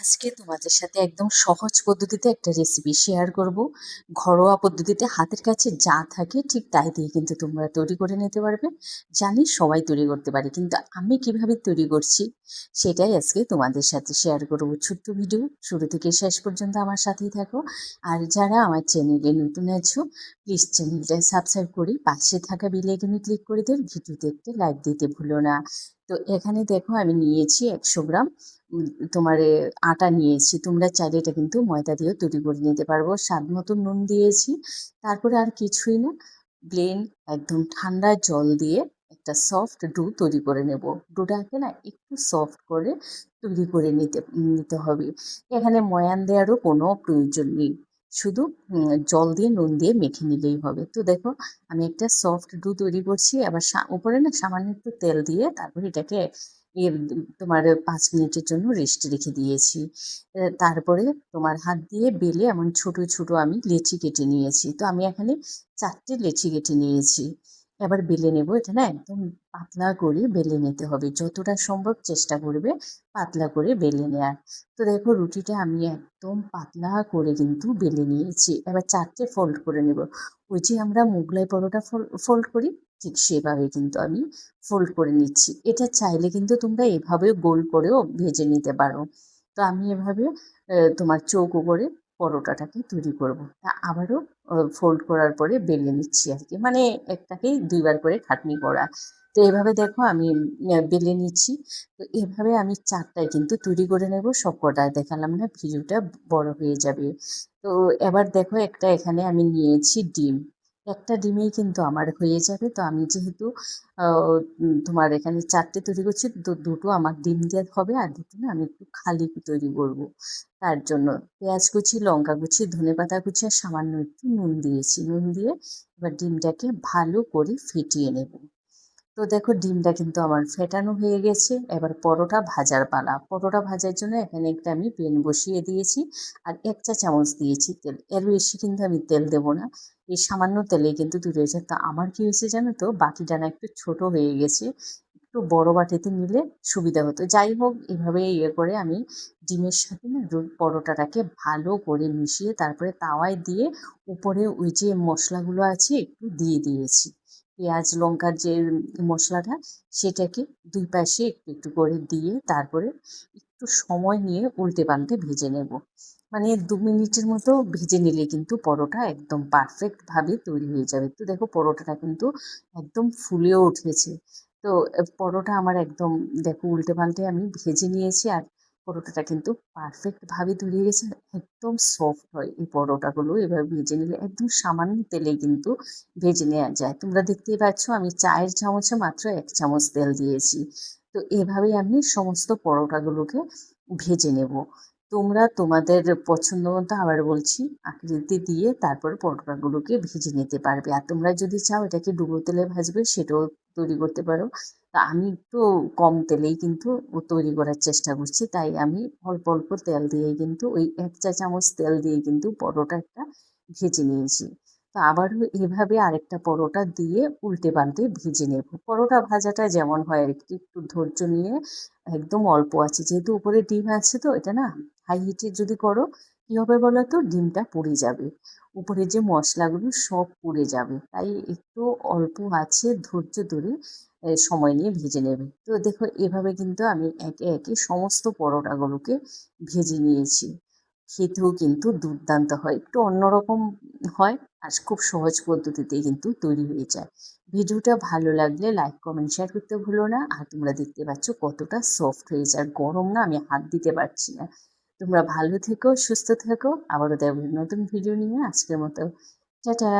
আজকে তোমাদের সাথে একদম সহজ পদ্ধতিতে একটা রেসিপি শেয়ার করব। ঘরোয়া পদ্ধতিতে হাতের কাছে যা থাকে ঠিক তাই দিয়ে কিন্তু তোমরা তৈরি করে নিতে পারবে। জানি সবাই তৈরি করতে পারে, কিন্তু আমি কিভাবে তৈরি করছি সেটাই আজকে তোমাদের সাথে শেয়ার করব। ছোট্ট ভিডিও, শুরু থেকে শেষ পর্যন্ত আমার সাথেই থাকো। আর যারা আমার চ্যানেলে নতুন আছো, প্লিজ চ্যানেলটা সাবস্ক্রাইব করে পাশে থাকা বেল আইকনে ক্লিক করে দিও। ভিডিওতে একটা লাইক দিতে ভুলো না। তো এখানে দেখো আমি নিয়েছি 100 গ্রাম তোমার আটা নিয়েছি। তোমরা চাইলে এটা কিন্তু ময়দা দিয়েও তৈরি করে নিতে পারবো। স্বাদ মতো নুন দিয়েছি। তারপরে আর কিছুই না, ব্লেন্ড একদম ঠান্ডা জল দিয়ে একটা সফট ডো তৈরি করে নেব। ডোটাকে না একটু সফট করে তৈরি করে নিতে নিতে হবে। এখানে ময়ান দেওয়ারও কোনো প্রয়োজন নেই, শুধু জল দিয়ে নুন দিয়ে মেখে নিলেই হবে। তো দেখো আমি একটা সফট ডো তৈরি করছি। আবার উপরে না সামান্য একটু তেল দিয়ে তারপরে এটাকে এর তোমার 5 মিনিটের জন্য রেস্ট রেখে দিয়েছি। তারপরে তোমার হাত দিয়ে বেলে এমন ছোট ছোট আমি লেচি কেটে নিয়েছি। তো আমি এখানে 4টে লেচি কেটে নিয়েছি। এবার বেলে নেব। এটা না একদম পাতলা করে বেলে নিতে হবে, যতটা সম্ভব চেষ্টা করবে পাতলা করে বেলে নেওয়ার। তো দেখো রুটিটা আমি একদম পাতলা করে কিন্তু বেলে নিয়েছি। এবার 4টে ফোল্ড করে নেব। ওই যে আমরা মোগলাই পরোটা ফোল্ড করি, ঠিক সেভাবে কিন্তু আমি ফোল্ড করে নিচ্ছি। এটা চাইলে কিন্তু তোমরা এভাবে গোল করেও ভেজে নিতে পারো। তো আমি এভাবে তোমার চৌকো করে পরোটাটাকে তৈরি করব। তা আবারও ফোল্ড করার পরে বেলে নিচ্ছি আর কি, মানে একটাকেই 2বার করে খাটনি করা। তো এভাবে দেখো আমি বেলে নিচ্ছি। তো এভাবে আমি 4টায় কিন্তু তৈরি করে নেব। সব কটা দেখালাম না, ভিডিওটা বড় হয়ে যাবে। তো এবার দেখো একটা এখানে আমি নিয়েছি ডিম। একটা ডিমেই কিন্তু আমার হয়ে যাবে। তো আমি যেহেতু তোমার এখানে 4টে তৈরি করছি, তো দুটো আমার ডিম দিয়ে হবে, আর দুটো না আমি একটু খালি তৈরি করব। তার জন্য পেঁয়াজ কুচি, লঙ্কা কুচি, ধনেপাতা কুচি আর সামান্য একটু নুন দিয়েছি। নুন দিয়ে এবার ডিমটাকে ভালো করে ফেটিয়ে নেব। তো দেখো ডিমটা কিন্তু আমার ফেটানো হয়ে গেছে। এবার পরোটা ভাজার পালা। পরোটা ভাজার জন্য এখানে একটা আমি প্যান বসিয়ে দিয়েছি আর 1 চা চামচ দিয়েছি তেল। এর বেশি কিন্তু আমি তেল দেবো না, এই সামান্য তেলে কিন্তু তৈরি হয়েছে। তা আমার কি হয়েছে জানো তো, বাটিটা না একটু ছোট হয়ে গেছে, একটু বড় বাটিতে নিলে সুবিধা হতো। যাই হোক, এভাবে করে আমি ডিমের সাথে না পরোটাটাকে ভালো করে মিশিয়ে তারপরে তাওয়ায় দিয়ে উপরে ওই যে মশলাগুলো আছে একটু দিয়ে দিয়েছি। পেঁয়াজ লঙ্কার যে মশলাটা, সেটাকে দুই পাশে একটু একটু করে দিয়ে তারপরে একটু সময় নিয়ে উল্টে পাল্টে ভেজে নেব। মানে 2 মিনিটের মতো ভেজে নিলে কিন্তু পরোটা একদম পারফেক্টভাবে তৈরি হয়ে যাবে। তো দেখো পরোটাটা কিন্তু একদম ফুলেও উঠেছে। তো পরোটা আমার একদম দেখো উল্টে পাল্টে আমি ভেজে নিয়েছি। আর পরোটাটা কিন্তু পারফেক্টভাবে তৈরি হয়ে গেছে। একদম সফট হয় এই পরোটাগুলো এভাবে ভেজে নিলে। একদম সামান্য তেলে কিন্তু ভেজে নেওয়া যায়। তোমরা দেখতেই পাচ্ছ আমি চায়ের চামচে মাত্র 1 চামচ তেল দিয়েছি। তো এভাবেই আমি সমস্ত পরোটাগুলোকে ভেজে নেব। তোমরা তোমাদের পছন্দ মতো, আবার বলছি, আকৃতি দিয়ে তারপর পরোটাগুলোকে ভেজে নিতে পারবে। আর তোমরা যদি চাও এটাকে ডুবো তেলে ভাজবে, সেটাও তৈরি করতে পারো। তা আমি একটু কম তেলেই কিন্তু তৈরি করার চেষ্টা করছি, তাই আমি অল্প অল্প তেল দিয়ে কিন্তু ওই 1 চা চামচ তেল দিয়ে কিন্তু পরোটা একটা ভেজে নিয়েছি। তো আবারও এভাবে আরেকটা পরোটা দিয়ে উল্টে পাল্টে ভেজে নেব। পরোটা ভাজাটা যেমন হয় আর কি, একটু ধৈর্য নিয়ে একদম অল্প আছে, যেহেতু উপরে ডিম আছে। তো এটা না হাই হিটে যদি করো কী হবে বলো তো, ডিমটা পুড়ে যাবে, উপরে যে মশলাগুলো সব পুড়ে যাবে। তাই একটু অল্প আছে ধৈর্য ধরে সময় নিয়ে ভেজে নেবে। তো দেখো এভাবে কিন্তু আমি একে একে সমস্ত পরোটাগুলোকে ভেজে নিয়েছি। খেতেও কিন্তু দুর্দান্ত হয়, একটু অন্যরকম হয়, আর খুব সহজ পদ্ধতিতেই কিন্তু তৈরি হয়ে যায়। ভিডিওটা ভালো লাগলে লাইক কমেন্ট শেয়ার করতে ভুলো না। আর তোমরা দেখতে পাচ্ছ কতটা সফট হয়েছে, আর গরম না, আমি হাত দিতে পারছি না। তোমরা ভালো থেকো, সুস্থ থেকো। আবারও দেখো নতুন ভিডিও নিয়ে। আজকের মতো টাটা।